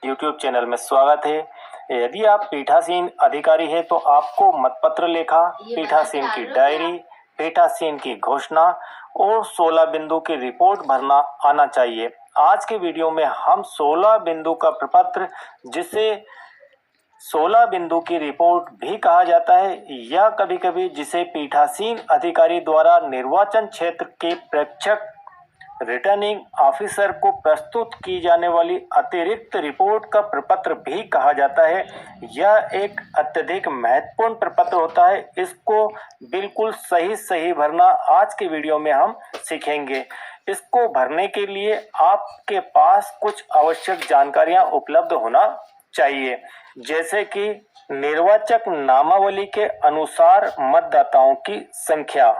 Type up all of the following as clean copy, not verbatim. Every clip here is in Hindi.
यूट्यूब चैनल में स्वागत है। यदि आप पीठासीन अधिकारी हैं तो आपको मतपत्र लेखा, पीठासीन की डायरी, पीठासीन की घोषणा और 16 बिंदु की रिपोर्ट भरना आना चाहिए। आज के वीडियो में हम 16 बिंदु का प्रपत्र, जिसे 16 बिंदु की रिपोर्ट भी कहा जाता है, या कभी-कभी जिसे पीठासीन अधिकारी द्वारा निर्वाचन क्षेत्र के प्रेक्षक रिटर्निंग ऑफिसर को प्रस्तुत की जाने वाली अतिरिक्त रिपोर्ट का प्रपत्र भी कहा जाता है। यह एक अत्यधिक महत्वपूर्ण प्रपत्र होता है। इसको बिल्कुल सही भरना आज के वीडियो में हम सीखेंगे। इसको भरने के लिए आपके पास कुछ आवश्यक जानकारियां उपलब्ध होना चाहिए, जैसे कि निर्वाचक नामावली के अनुसार मतदाताओं की संख्या।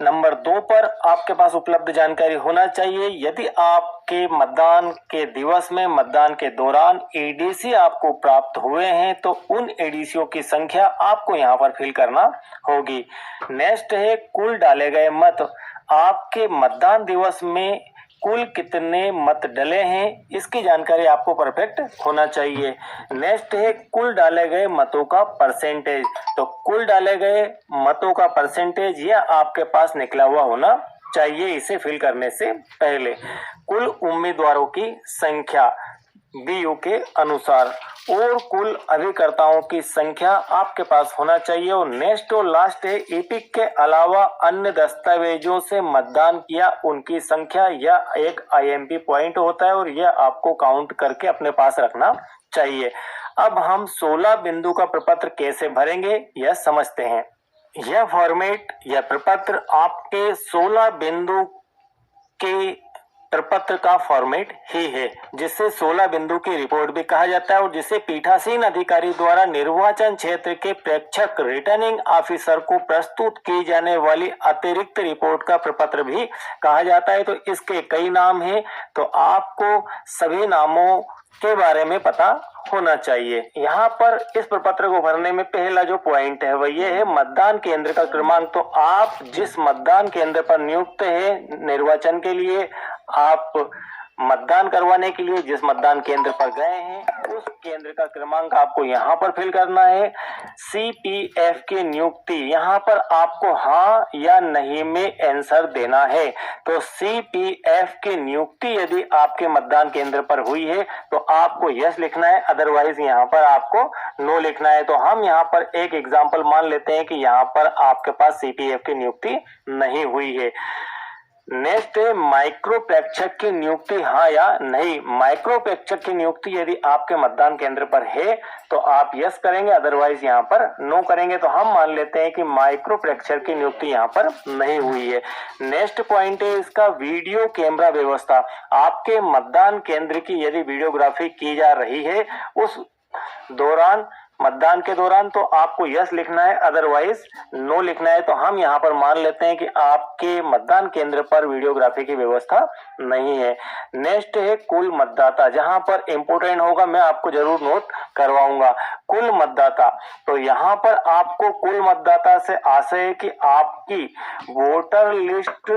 नंबर 2 पर आपके पास उपलब्ध जानकारी होना चाहिए, यदि आपके मतदान के दिवस में मतदान के दौरान एडीसी आपको प्राप्त हुए हैं तो उन एडीसीओ की संख्या आपको यहाँ पर फिल करना होगी। नेक्स्ट है कुल डाले गए मत। आपके मतदान दिवस में कुल कितने मत डले हैं, इसकी जानकारी आपको परफेक्ट होना चाहिए। नेक्स्ट है कुल डाले गए मतों का परसेंटेज। तो कुल डाले गए मतों का परसेंटेज यह आपके पास निकला हुआ होना चाहिए इसे फिल करने से पहले। कुल उम्मीदवारों की संख्या बीयू के अनुसार और कुल अभिकर्ताओं की संख्या आपके पास होना चाहिए। और नेक्स्ट और लास्ट है एपिक के अलावा अन्य दस्तावेजों से मतदान किया उनकी संख्या। यह एक आईएमपी पॉइंट होता है और यह आपको काउंट करके अपने पास रखना चाहिए। अब हम 16 बिंदु का प्रपत्र कैसे भरेंगे यह समझते हैं। यह फॉर्मेट, यह प्रपत्र आपके 16 बिंदु के प्रपत्र का फॉर्मेट ही है, जिसे 16 बिंदु की रिपोर्ट भी कहा जाता है और जिसे पीठासीन अधिकारी द्वारा निर्वाचन क्षेत्र के प्रेक्षक रिटर्निंग ऑफिसर को प्रस्तुत की जाने वाली अतिरिक्त रिपोर्ट का प्रपत्र भी कहा जाता है। तो इसके कई नाम हैं, तो आपको सभी नामों के बारे में पता होना चाहिए। यहाँ पर इस प्रपत्र को भरने में पहला जो पॉइंट है वह ये है मतदान केंद्र का क्रमांक। तो आप जिस मतदान केंद्र पर नियुक्त है निर्वाचन के लिए, आप मतदान करवाने के लिए जिस मतदान केंद्र पर गए हैं उस केंद्र का क्रमांक आपको यहाँ पर फिल करना है। सीपीएफ की नियुक्ति, यहाँ पर आपको हाँ या नहीं में आंसर देना है। तो सीपीएफ की नियुक्ति यदि आपके मतदान केंद्र पर हुई है तो आपको यस लिखना है, अदरवाइज यहाँ पर आपको नो लिखना है। तो हम यहाँ पर एक एग्जाम्पल मान लेते हैं कि यहाँ पर आपके पास सीपीएफ की नियुक्ति नहीं हुई है। नेक्स्ट है माइक्रो प्रेक्षक की नियुक्ति, हाँ या नहीं। माइक्रो प्रेक्षक की नियुक्ति यदि आपके मतदान केंद्र पर है तो आप यस करेंगे, अदरवाइज यहाँ पर नो करेंगे। तो हम मान लेते हैं कि माइक्रो प्रेक्षक की नियुक्ति यहाँ पर नहीं हुई है। नेक्स्ट पॉइंट है इसका वीडियो कैमरा व्यवस्था। आपके मतदान केंद्र की यदि वीडियोग्राफी की जा रही है उस दौरान, मतदान के दौरान, तो आपको यस लिखना है, अदरवाइज नो लिखना है। तो हम यहाँ पर मान लेते हैं कि आपके मतदान केंद्र पर वीडियोग्राफी की व्यवस्था नहीं है। नेक्स्ट है कुल मतदाता, जहाँ पर इंपोर्टेंट होगा मैं आपको जरूर नोट करवाऊंगा। कुल मतदाता, तो यहाँ पर आपको कुल मतदाता से आशय है कि आपकी वोटर लिस्ट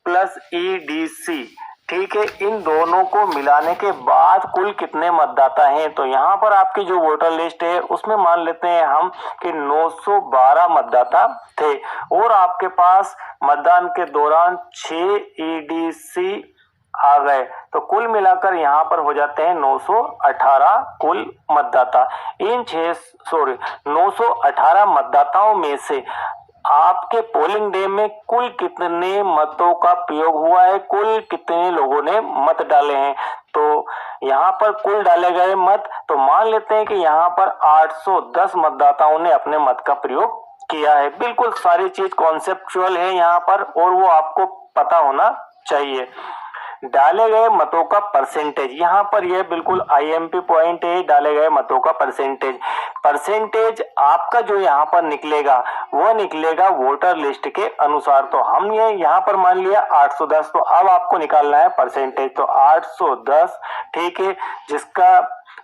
प्लस ईडीसी, ठीक है, इन दोनों को मिलाने के बाद कुल कितने मतदाता हैं। तो यहाँ पर आपकी जो वोटर लिस्ट है उसमें मान लेते हैं हम कि 912 मतदाता थे और आपके पास मतदान के दौरान 6 ईडीसी आ गए, तो कुल मिलाकर यहाँ पर हो जाते हैं 918 कुल मतदाता। इन 918 मतदाताओं में से आपके पोलिंग डे में कुल कितने मतों का प्रयोग हुआ है, कुल कितने लोगों ने मत डाले हैं। तो यहाँ पर कुल डाले गए मत, तो मान लेते हैं कि यहाँ पर 810 मतदाताओं ने अपने मत का प्रयोग किया है। बिल्कुल सारी चीज कॉन्सेप्चुअल है यहाँ पर और वो आपको पता होना चाहिए। डाले गए मतों का परसेंटेज, यहाँ पर यह बिल्कुल आईएमपी पॉइंट है, डाले गए मतों का परसेंटेज। परसेंटेज आपका जो यहाँ पर निकलेगा वो निकलेगा वोटर लिस्ट के अनुसार। तो हमने यहाँ पर मान लिया 810, तो अब आपको निकालना है परसेंटेज। तो 810, ठीक है, जिसका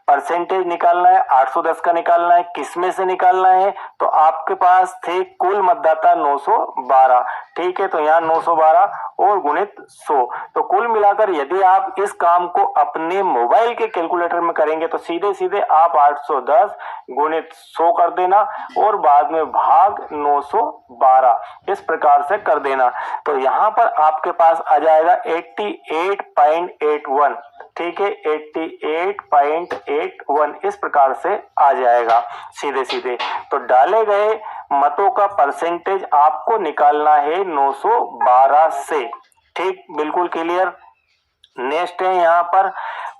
परसेंटेज निकालना है 810 का निकालना है। किसमें से निकालना है, तो आपके पास थे कुल मतदाता 912, ठीक है, तो यहाँ 912 और गुणित 100। तो कुल मिलाकर यदि आप इस काम को अपने मोबाइल के कैलकुलेटर में करेंगे तो सीधे सीधे आप 810 गुणित 100 कर देना और बाद में भाग 912 इस प्रकार से कर देना। तो यहाँ पर आपके पास आ जाएगा 88.81। ठीक है, 88.81 इस प्रकार से आ जाएगा सीधे सीधे। तो डाले गए मतों का परसेंटेज आपको निकालना है 912 से। ठीक, बिल्कुल क्लियर। नेक्स्ट है यहाँ पर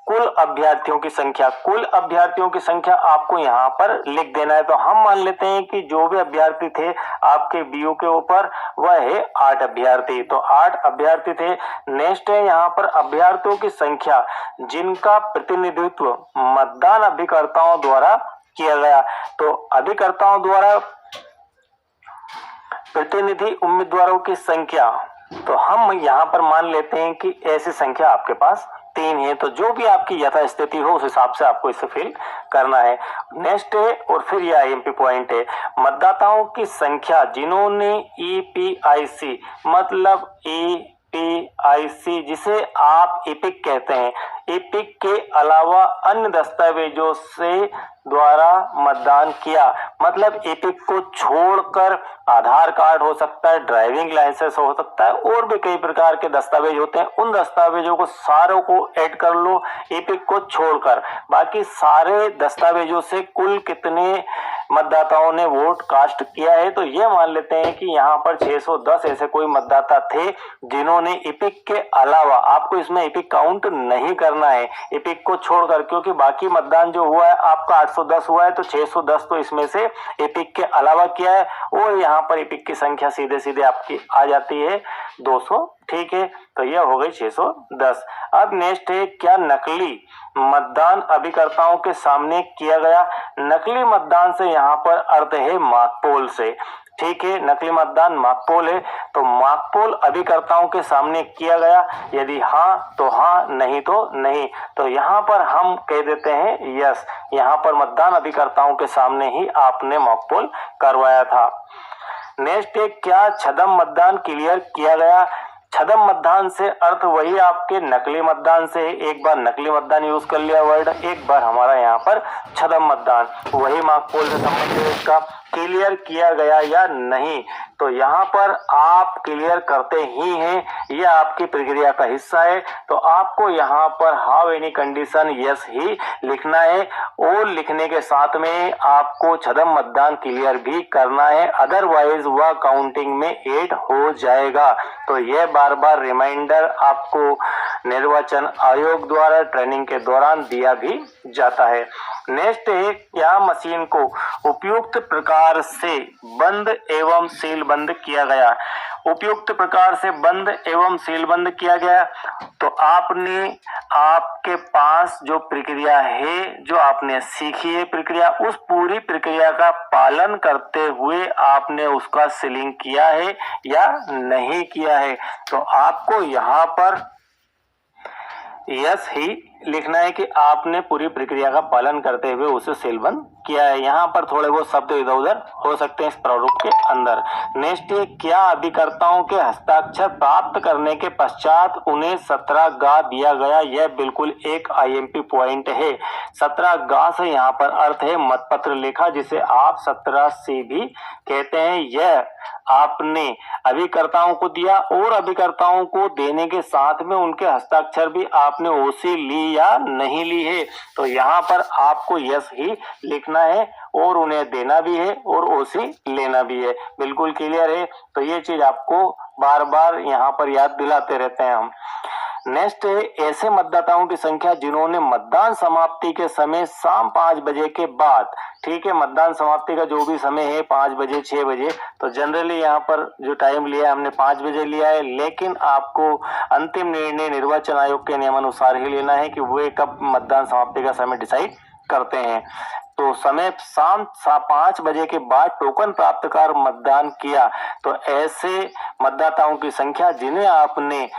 कुल अभ्यर्थियों की संख्या। कुल अभ्यर्थियों की संख्या आपको यहाँ पर लिख देना है। तो हम मान लेते हैं कि जो भी अभ्यर्थी थे आपके बीयू के ऊपर वह है 8 अभ्यर्थी। तो 8 अभ्यर्थी थे। नेक्स्ट है यहाँ पर अभ्यर्थियों की संख्या जिनका प्रतिनिधित्व मतदान अभिकर्ताओं द्वारा किया गया। तो अभिकर्ताओं द्वारा प्रतिनिधि उम्मीदवारों की संख्या, तो हम यहाँ पर मान लेते हैं कि ऐसी संख्या आपके पास 3 है। तो जो भी आपकी यथास्थिति हो उस हिसाब से आपको इसे फिल करना है। नेक्स्ट है और फिर यह आईएमपी पॉइंट है, मतदाताओं की संख्या जिन्होंने ईपीआईसी मतलब ईपीआईसी जिसे आप एपिक कहते हैं, एपिक के अलावा अन्य दस्तावेजों से द्वारा मतदान किया, मतलब एपिक को छोड़कर आधार कार्ड हो सकता है, ड्राइविंग लाइसेंस हो सकता है, और भी कई प्रकार के दस्तावेज होते हैं। उन दस्तावेजों को सारों को ऐड कर लो एपिक को छोड़कर। बाकी सारे दस्तावेजों से कुल कितने मतदाताओं ने वोट कास्ट किया है, तो ये मान लेते हैं कि यहाँ पर 610 ऐसे कोई मतदाता थे जिन्होंने एपिक के अलावा, आपको इसमें एपिक काउंट नहीं करना है एपिक को छोड़कर, क्योंकि बाकी मतदान जो हुआ है आपका 810 हुआ है, तो 610 तो इसमें से एपिक के अलावा किया है, और यहाँ पर एपिक की संख्या सीधे सीधे आपकी आ जाती है 200। ठीक है, तो यह हो गई 610। अब नेक्स्ट है, क्या नकली मतदान अभिकर्ताओं के सामने किया गया? नकली मतदान से यहाँ पर अर्थ है मार्कपोल से। ठीक है, नकली मतदान मार्कपोल है, तो मार्कपोल अभिकर्ताओं के सामने किया गया, यदि हाँ तो हाँ, नहीं तो नहीं। तो यहाँ पर हम कह देते हैं यस, यहाँ पर मतदान अभिकर्ताओं के सामने ही आपने मार्कपोल करवाया था। नेक्स्ट है, क्या छद्म मतदान क्लियर किया गया? छद्म मतदान से अर्थ वही आपके नकली मतदान से है। एक बार नकली मतदान यूज कर लिया वर्ड, एक बार हमारा यहाँ पर छद्म मतदान, वही मार्कपोल से संबंधित है। इसका क्लियर किया गया या नहीं, तो यहाँ पर आप क्लियर करते ही हैं, यह आपकी प्रक्रिया का हिस्सा है। तो आपको यहाँ पर how any condition yes he लिखना है, और लिखने के साथ में आपको छद्म मतदान क्लियर भी करना है, अदरवाइज वह काउंटिंग में ऐड हो जाएगा। तो यह बार बार रिमाइंडर आपको निर्वाचन आयोग द्वारा ट्रेनिंग के दौरान दिया भी जाता है। नेक्स्ट है, क्या मशीन को उपयुक्त प्रकार से बंद एवं सीलबंद किया गया? उपयुक्त प्रकार से बंद एवं सीलबंद किया गया, तो आपके पास जो प्रक्रिया है, जो आपने सीखी है प्रक्रिया, उस पूरी प्रक्रिया का पालन करते हुए आपने उसका सीलिंग किया है या नहीं किया है। तो आपको यहाँ पर यस ही लिखना है कि आपने पूरी प्रक्रिया का पालन करते हुए उसे सीलबंद किया है। यहाँ पर थोड़े बहुत शब्द इधर उधर हो सकते हैं इस प्रारूप के अंदर। नेक्स्ट है, क्या अभिकर्ताओं के हस्ताक्षर प्राप्त करने के पश्चात उन्हें 17 गा दिया गया? यह बिल्कुल एक आईएमपी पॉइंट है। 17 गा से यहाँ पर अर्थ है मतपत्र लेखा, जिसे आप 17 से भी कहते हैं। यह आपने अभिकर्ताओं को दिया, और अभिकर्ताओं को देने के साथ में उनके हस्ताक्षर भी आपने ओसी ली या नहीं ली है। तो यहाँ पर आपको यस ही लिखना है, और उन्हें देना भी है और ओसी लेना भी है। बिल्कुल क्लियर है। तो ये चीज आपको बार बार यहाँ पर याद दिलाते रहते हैं हम। नेक्स्ट है, ऐसे मतदाताओं की संख्या जिन्होंने मतदान समाप्ति के समय शाम 5 बजे के बाद, ठीक है, मतदान समाप्ति का जो भी समय है 5 बजे 6 बजे, तो जनरली यहाँ पर जो टाइम लिया है हमने 5 बजे लिया है, लेकिन आपको अंतिम निर्णय निर्वाचन आयोग के नियमानुसार ही लेना है कि वे कब मतदान समाप्ति का समय डिसाइड करते हैं। तो समय शाम 5 बजे के बाद टोकन प्राप्त कर मतदान किया, तो ऐसे मतदाताओं की संख्या जिन्हें आपने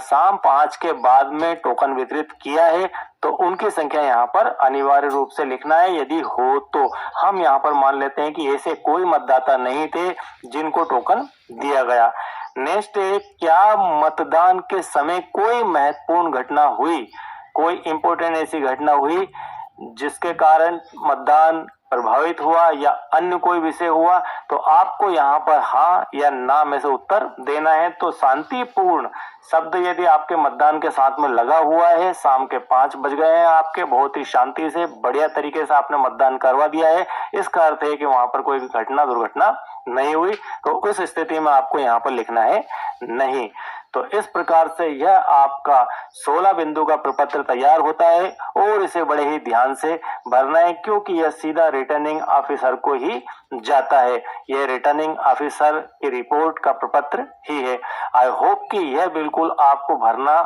शाम 5 के बाद में टोकन वितरित किया है, तो उनकी संख्या यहाँ पर अनिवार्य रूप से लिखना है। यदि हो तो हम यहाँ पर मान लेते हैं कि ऐसे कोई मतदाता नहीं थे जिनको टोकन दिया गया। नेक्स्ट है, क्या मतदान के समय कोई महत्वपूर्ण घटना हुई, कोई इंपॉर्टेंट ऐसी घटना हुई जिसके कारण मतदान प्रभावित हुआ या अन्य कोई विषय हुआ, तो आपको यहाँ पर हाँ या ना में से उत्तर देना है। तो शांतिपूर्ण शब्द यदि आपके मतदान के साथ में लगा हुआ है, शाम के 5 बज गए हैं आपके, बहुत ही शांति से बढ़िया तरीके से आपने मतदान करवा दिया है, इसका अर्थ है कि वहां पर कोई घटना दुर्घटना नहीं हुई, तो उस स्थिति में आपको यहाँ पर लिखना है नहीं। तो इस प्रकार से यह आपका 16 बिंदु का प्रपत्र तैयार होता है और इसे बड़े ही ध्यान से भरना है, क्योंकि यह सीधा रिटर्निंग ऑफिसर को ही जाता है। यह रिटर्निंग ऑफिसर की रिपोर्ट का प्रपत्र ही है। आई होप कि यह बिल्कुल आपको भरना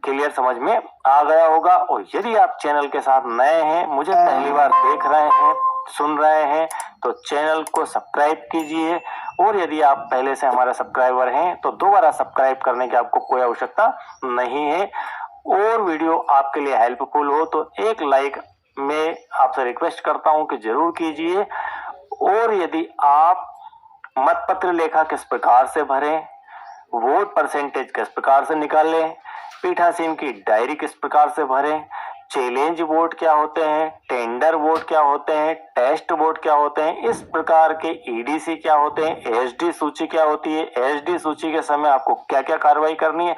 क्लियर समझ में आ गया होगा। और यदि आप चैनल के साथ नए हैं, मुझे पहली बार देख रहे हैं, सुन रहे हैं, तो चैनल को सब्सक्राइब कीजिए। और यदि आप पहले से हमारे सब्सक्राइबर हैं तो दोबारा सब्सक्राइब करने की आपको कोई आवश्यकता नहीं है। और वीडियो आपके लिए हेल्पफुल हो तो एक लाइक मैं आपसे रिक्वेस्ट करता हूं कि जरूर कीजिए। और यदि आप मतपत्र लेखा किस प्रकार से भरें, वोट परसेंटेज किस प्रकार से निकालें, पीठासीन की डायरी किस प्रकार से भरें, चैलेंज वोट क्या होते हैं, टेंडर वोट क्या होते हैं, टेस्ट वोट क्या होते हैं, इस प्रकार के ईडीसी क्या होते हैं, एसडी सूची क्या होती है, एसडी सूची के समय आपको क्या क्या कार्रवाई करनी है,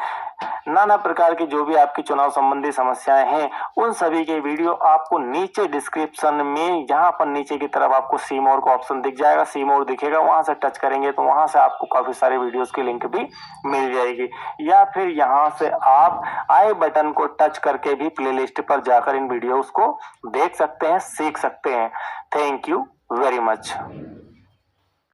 नाना प्रकार की जो भी आपकी चुनाव संबंधी समस्याएं हैं, उन सभी के वीडियो आपको नीचे डिस्क्रिप्शन में यहाँ पर नीचे की तरफ आपको सी मोर का ऑप्शन दिख जाएगा, सी मोर दिखेगा, वहां से टच करेंगे तो वहां से आपको काफी सारे वीडियोस की लिंक भी मिल जाएगी। या फिर यहाँ से आप आई बटन को टच करके भी प्लेलिस्ट पर जाकर इन वीडियोस को देख सकते हैं, सीख सकते हैं। Thank you very much.